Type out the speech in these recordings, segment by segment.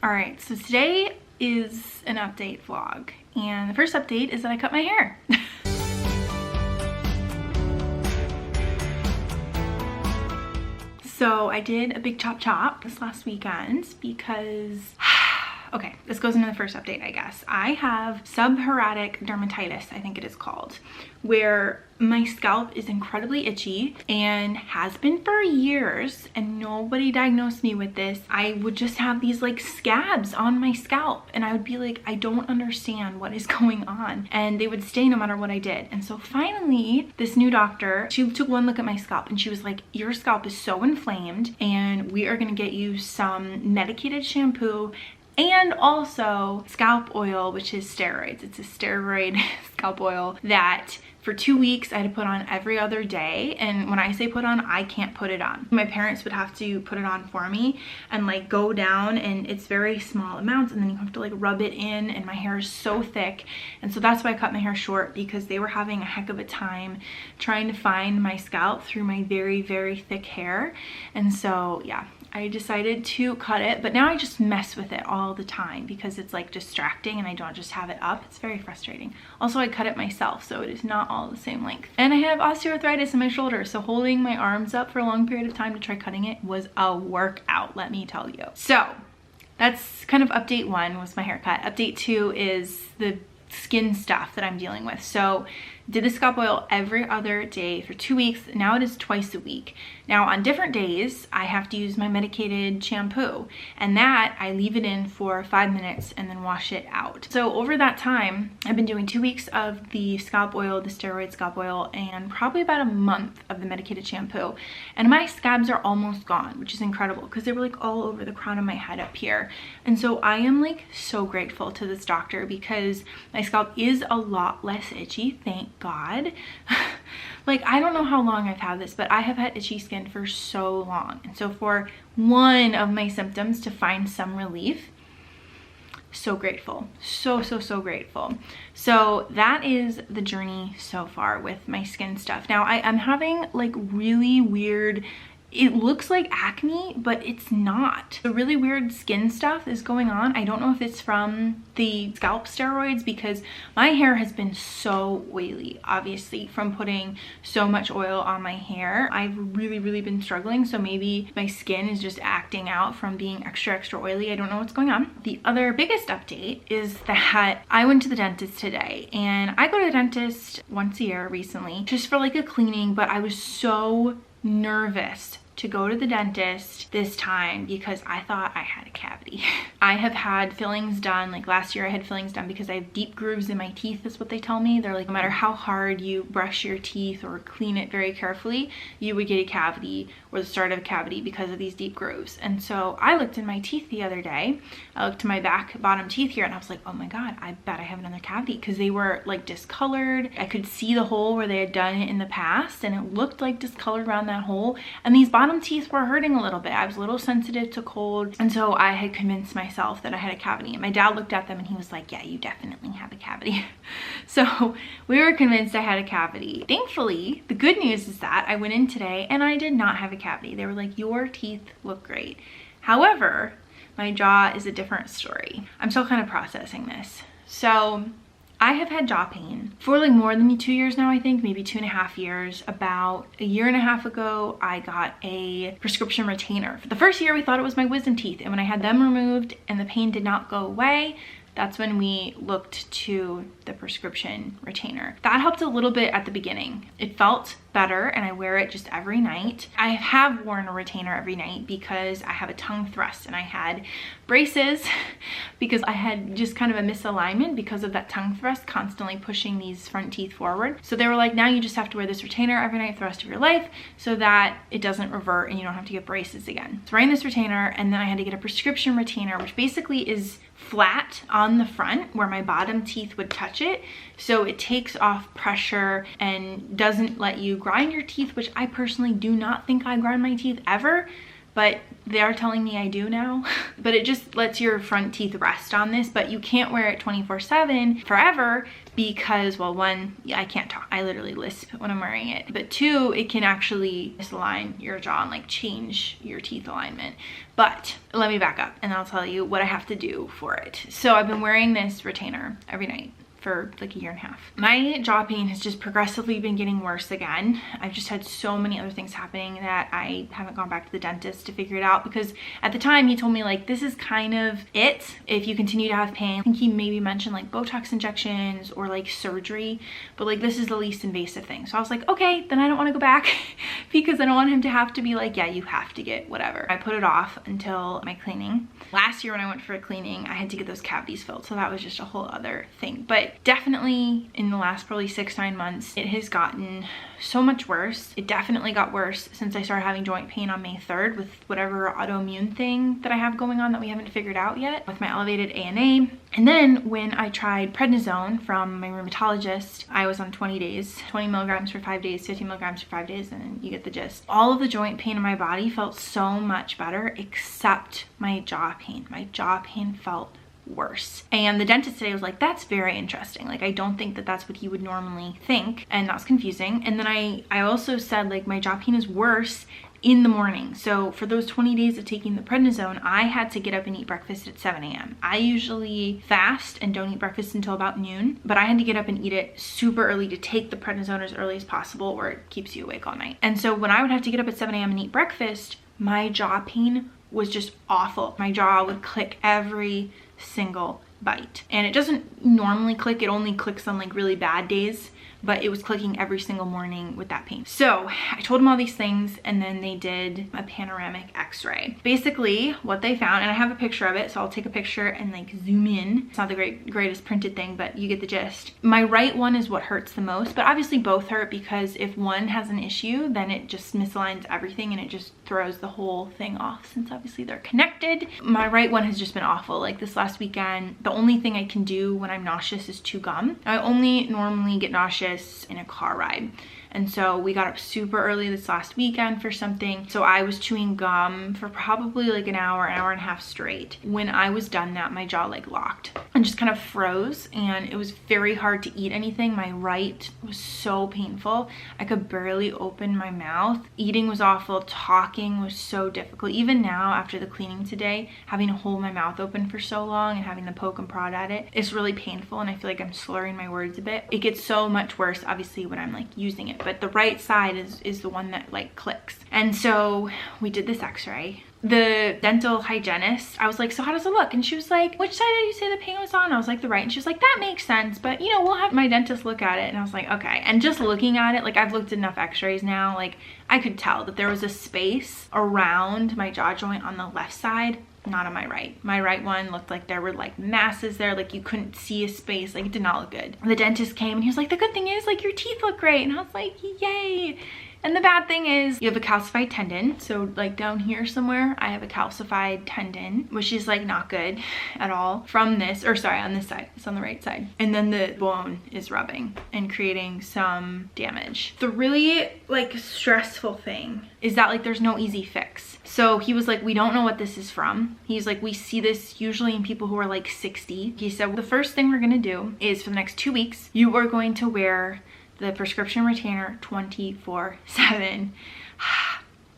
All right, so today is an update vlog, and the first update is that I cut my hair. So I did a big chop this last weekend because okay, this goes into the first update, I guess. I have seborrheic dermatitis, I think it is called, where my scalp is incredibly itchy and has been for years, and nobody diagnosed me with this. I would just have these like scabs on my scalp, and I would be like, I don't understand what is going on, and they would stay no matter what I did. And so finally, this new doctor, she took one look at my scalp and she was like, your scalp is so inflamed and we are gonna get you some medicated shampoo and also scalp oil, which is steroids. It's a steroid scalp oil that for 2 weeks I had to put on every other day. And when I say put on, I can't put it on. My parents would have to put it on for me and like go down, and it's very small amounts, and then you have to like rub it in, and my hair is so thick. And so that's why I cut my hair short, because they were having a heck of a time trying to find my scalp through my very, very thick hair. And so yeah, I decided to cut it, but now I just mess with it all the time because it's like distracting and I don't just have it up. It's very frustrating. Also, I cut it myself, so it is not all the same length. And I have osteoarthritis in my shoulder, so holding my arms up for a long period of time to try cutting it was a workout, let me tell you. So that's kind of update 1 was my haircut. Update 2 is the skin stuff that I'm dealing with. So did the scalp oil every other day for 2 weeks. Now it is twice a week. Now on different days, I have to use my medicated shampoo, and that I leave it in for 5 minutes and then wash it out. So over that time, I've been doing 2 weeks of the scalp oil, the steroid scalp oil, and probably about a month of the medicated shampoo. And my scabs are almost gone, which is incredible because they were like all over the crown of my head up here. And so I am like so grateful to this doctor because my scalp is a lot less itchy, thank God. Like, I don't know how long I've had this, but I have had itchy skin for so long. And so for one of my symptoms to find some relief, so grateful. So grateful. So that is the journey so far with my skin stuff. Now I'm having like really weird, it looks like acne, but it's not. The really weird skin stuff is going on. I don't know if it's from the scalp steroids because my hair has been so oily, obviously, from putting so much oil on my hair. I've really been struggling, so maybe my skin is just acting out from being extra oily. I don't know what's going on. The other biggest update is that I went to the dentist today, and I go to the dentist once a year recently, just for like a cleaning, but I was so nervous to go to the dentist this time because I thought I had a cavity. I have had fillings done, like last year I had fillings done because I have deep grooves in my teeth, is what they tell me. They're like, no matter how hard you brush your teeth or clean it very carefully, you would get a cavity or the start of a cavity because of these deep grooves. And so I looked in my teeth the other day. I looked to my bottom teeth here, and I was like, oh my God, I bet I have another cavity, because they were like discolored. I could see the hole where they had done it in the past, and it looked like discolored around that hole. And these bottom teeth were hurting a little bit. I was a little sensitive to cold, and so I had convinced myself that I had a cavity. And my dad looked at them and he was like, yeah, you definitely have a cavity. So we were convinced I had a cavity. Thankfully, the good news is that I went in today and I did not have a cavity. They were like, your teeth look great. However, my jaw is a different story. I'm still kind of processing this. So I have had jaw pain for like more than 2 years now, I think, maybe 2.5 years. About a year and a half ago, I got a prescription retainer. For the first year, we thought it was my wisdom teeth, and when I had them removed and the pain did not go away, that's when we looked to the prescription retainer. That helped a little bit at the beginning. It felt better, and I wear it just every night. I have worn a retainer every night because I have a tongue thrust, and I had braces because I had just kind of a misalignment because of that tongue thrust constantly pushing these front teeth forward. So they were like, now you just have to wear this retainer every night for the rest of your life so that it doesn't revert and you don't have to get braces again. So wearing this retainer, and then I had to get a prescription retainer, which basically is flat on the front where my bottom teeth would touch it, so it takes off pressure and doesn't let you grind your teeth, which I personally do not think I grind my teeth ever, but they are telling me I do now. But it just lets your front teeth rest on this, but you can't wear it 24/7 forever because, well, one, I can't talk. I literally lisp when I'm wearing it. But two, it can actually misalign your jaw and like change your teeth alignment. But let me back up and I'll tell you what I have to do for it. So I've been wearing this retainer every night for like a year and a half. My jaw pain has just progressively been getting worse again. I've just had so many other things happening that I haven't gone back to the dentist to figure it out, because at the time he told me like, this is kind of it if you continue to have pain. I think he maybe mentioned like Botox injections or like surgery, but like this is the least invasive thing. So I was like, okay, then I don't want to go back because I don't want him to have to be like, yeah, you have to get whatever. I put it off until my cleaning. Last year when I went for a cleaning, I had to get those cavities filled, so that was just a whole other thing. But definitely in the last probably 6-9 months, it has gotten so much worse. It definitely got worse since I started having joint pain on May 3rd with whatever autoimmune thing that I have going on that we haven't figured out yet with my elevated ANA. And then when I tried prednisone from my rheumatologist, I was on 20 days, 20 milligrams for 5 days, 50 milligrams for 5 days, and then you get the gist. All of the joint pain in my body felt so much better except my jaw pain. My jaw pain felt worse. And the dentist today was like, that's very interesting. Like, I don't think that that's what he would normally think. And that's confusing. And then I also said like my jaw pain is worse in the morning. So for those 20 days of taking the prednisone, I had to get up and eat breakfast at 7 a.m. I usually fast and don't eat breakfast until about noon, but I had to get up and eat it super early to take the prednisone as early as possible, or it keeps you awake all night. And so when I would have to get up at 7 a.m. and eat breakfast, my jaw pain was just awful. My jaw would click every single bite, and it doesn't normally click. It only clicks on like really bad days, but it was clicking every single morning with that pain. So I told them all these things, and then they did a panoramic x-ray. Basically what they found, and I have a picture of it, so I'll take a picture and like zoom in. It's not the greatest printed thing, but you get the gist. My right one is what hurts the most, but obviously both hurt, because if one has an issue, then it just misaligns everything and it just throws the whole thing off, since obviously they're connected. My right one has just been awful. Like this last weekend, the only thing I can do when I'm nauseous is chew gum. I only normally get nauseous in a car ride. And so we got up super early this last weekend for something. So I was chewing gum for probably like an hour and a half straight. When I was done that, my jaw like locked and just kind of froze, and it was very hard to eat anything. My right was so painful. I could barely open my mouth. Eating was awful. Talking was so difficult. Even now after the cleaning today, having to hold my mouth open for so long and having to poke and prod at it, it's really painful, and I feel like I'm slurring my words a bit. It gets so much worse obviously when I'm like using it, but the right side is the one that like clicks. And so we did this x-ray. The dental hygienist, I was like, so how does it look? And she was like, which side did you say the pain was on? I was like, the right. And she was like, that makes sense, but you know, we'll have my dentist look at it. And I was like, okay. And just looking at it, like I've looked at enough x-rays now, like I could tell that there was a space around my jaw joint on the left side, not on my right. My right one looked like there were like masses there, like you couldn't see a space, like it did not look good. The dentist came and he was like, the good thing is like your teeth look great. And I was like, yay. And the bad thing is you have a calcified tendon. So like down here somewhere, I have a calcified tendon, which is like not good at all from this, or sorry, on this side, it's on the right side. And then the bone is rubbing and creating some damage. The really like stressful thing is that like there's no easy fix. So he was like, we don't know what this is from. He's like, we see this usually in people who are like 60. He said, the first thing we're gonna do is for the next 2 weeks, you are going to wear the prescription retainer 24/7.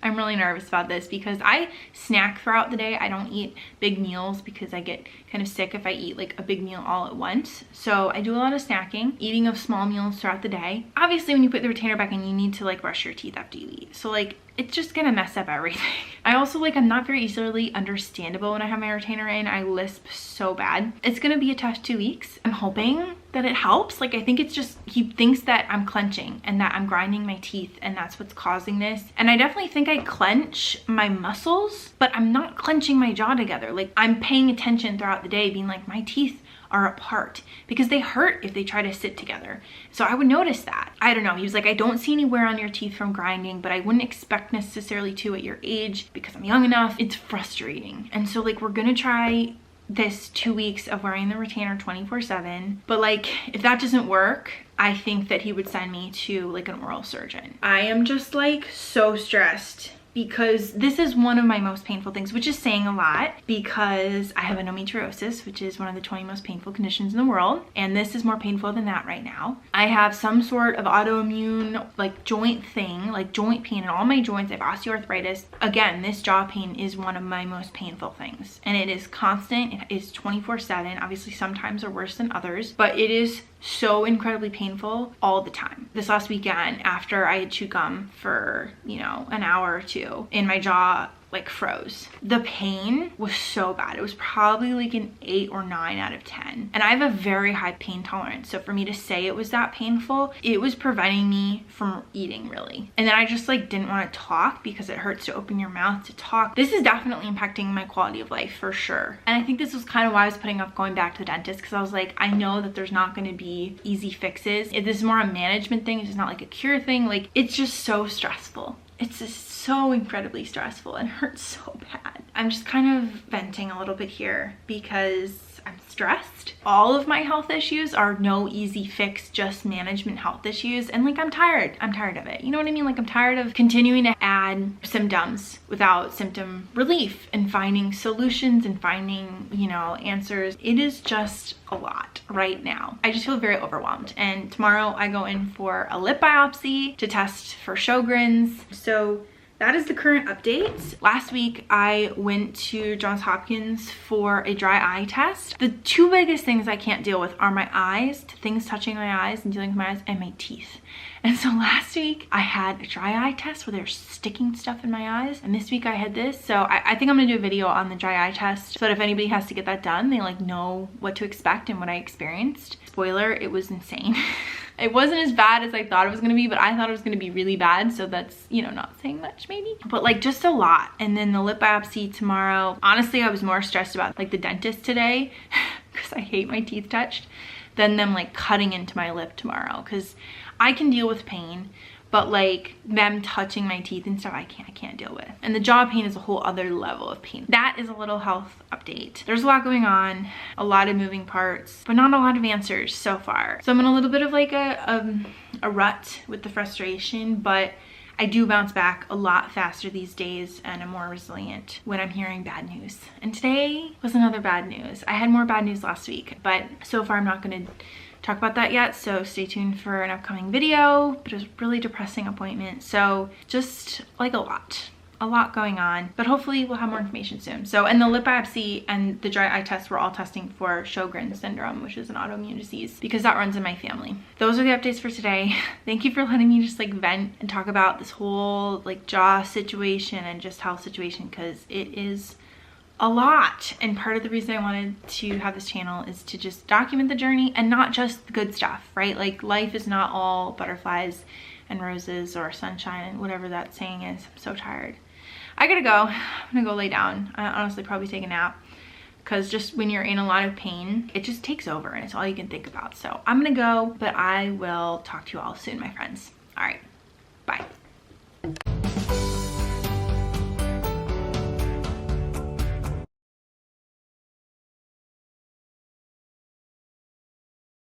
I'm really nervous about this because I snack throughout the day. I don't eat big meals because I get kind of sick if I eat like a big meal all at once. So I do a lot of snacking, eating of small meals throughout the day. Obviously when you put the retainer back in, you need to like brush your teeth after you eat. So like it's just gonna mess up everything. I also like, I'm not very easily understandable when I have my retainer in. I lisp so bad. It's gonna be a tough 2 weeks. I'm hoping that it helps. Like I think it's just, he thinks that I'm clenching and that I'm grinding my teeth and that's what's causing this. And I definitely think I clench my muscles, but I'm not clenching my jaw together. Like I'm paying attention throughout the day being like, my teeth are apart because they hurt if they try to sit together. So I would notice that. I don't know. He was like, I don't see any wear on your teeth from grinding, but I wouldn't expect necessarily to at your age because I'm young enough. It's frustrating. And so like, we're gonna try this 2 weeks of wearing the retainer 24/7. But like, if that doesn't work, I think that he would send me to like an oral surgeon. I am just like so stressed because this is one of my most painful things, which is saying a lot because I have endometriosis, which is one of the 20 most painful conditions in the world. And this is more painful than that right now. I have some sort of autoimmune like joint thing, like joint pain in all my joints. I have osteoarthritis. Again, this jaw pain is one of my most painful things. And it is constant. It is 24/7. Obviously, sometimes are worse than others, but it is so incredibly painful all the time. This last weekend, after I had chewed gum for, you know, an hour or two, and my jaw like froze. The pain was so bad. It was probably like an 8 or 9 out of 10. And I have a very high pain tolerance. So for me to say it was that painful, it was preventing me from eating really. And then I just like didn't want to talk because it hurts to open your mouth to talk. This is definitely impacting my quality of life for sure. And I think this was kind of why I was putting off going back to the dentist, because I was like, I know that there's not going to be easy fixes. If this is more a management thing, it's just not like a cure thing. Like, it's just so stressful. It's just so incredibly stressful and hurts so bad. I'm just kind of venting a little bit here because I'm stressed. All of my health issues are no easy fix, just management health issues. And like, I'm tired of it. You know what I mean? Like, I'm tired of continuing to add symptoms without symptom relief and finding solutions and finding, you know, answers. It is just a lot right now. I just feel very overwhelmed. And tomorrow I go in for a lip biopsy to test for Sjogren's. So that is the current update. Last week, I went to Johns Hopkins for a dry eye test. The two biggest things I can't deal with are my eyes, things touching my eyes and dealing with my eyes, and my teeth. And so last week, I had a dry eye test where they're sticking stuff in my eyes. And this week I had this. So I think I'm gonna do a video on the dry eye test so that if anybody has to get that done, they like know what to expect and what I experienced. Spoiler, it was insane. It wasn't as bad as I thought it was gonna be, but I thought it was gonna be really bad. So that's, you know, not saying much maybe, but like just a lot. And then the lip biopsy tomorrow. Honestly, I was more stressed about like the dentist today because I hate my teeth touched than them like cutting into my lip tomorrow. Cause I can deal with pain, but like them touching my teeth and stuff, I can't deal with. And the jaw pain is a whole other level of pain. That is a little health update. There's a lot going on, a lot of moving parts, but not a lot of answers so far. So I'm in a little bit of like a rut with the frustration, but I do bounce back a lot faster these days and I'm more resilient when I'm hearing bad news. And today was another bad news. I had more bad news last week, but so far I'm not gonna talk about that yet, so stay tuned for an upcoming video. But it was a really depressing appointment, so just like a lot going on, but hopefully we'll have more information soon. So, and the lip biopsy and the dry eye test, we're all testing for Sjogren's syndrome, which is an autoimmune disease, because that runs in my family. Those are the updates for today. Thank you for letting me just like vent and talk about this whole like jaw situation and just health situation, because it is a lot. And part of the reason I wanted to have this channel is to just document the journey and not just the good stuff, right? Like, life is not all butterflies and roses or sunshine and whatever that saying is. I'm so tired. I gotta go. I'm gonna go lay down. I honestly probably take a nap, because just when you're in a lot of pain, it just takes over and it's all you can think about. So I'm gonna go, but I will talk to you all soon, my friends. All right, bye.